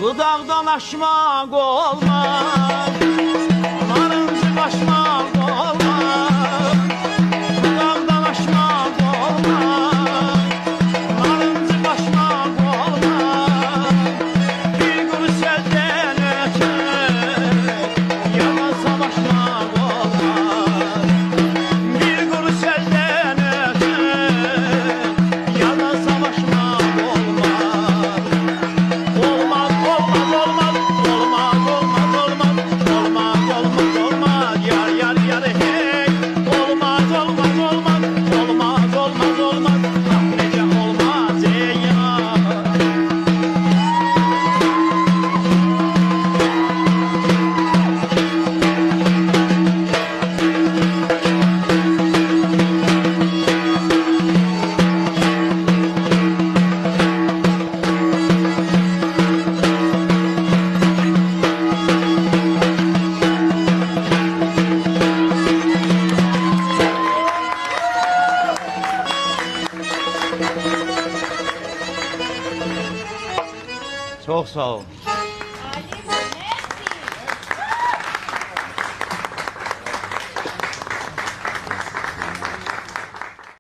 Bu dağdan aşmak olmaz, narıncı kaçmak olmaz. Bu dağdan aşmak olmaz, narıncı kaçmak olmaz. Bir kuru selden ötürü yana savaşmak olmaz. Bir kuru selden ötürü yana savaşmak olmaz. Olmaz, olmaz, olmaz, olmaz, olmaz, olmaz, olmaz, olmaz, olmaz, yar, yar, yar, hey. Olmaz, olmaz, olmaz, olmaz, olmaz, olmaz, nece olmaz, ey yar. Çok sağ ol.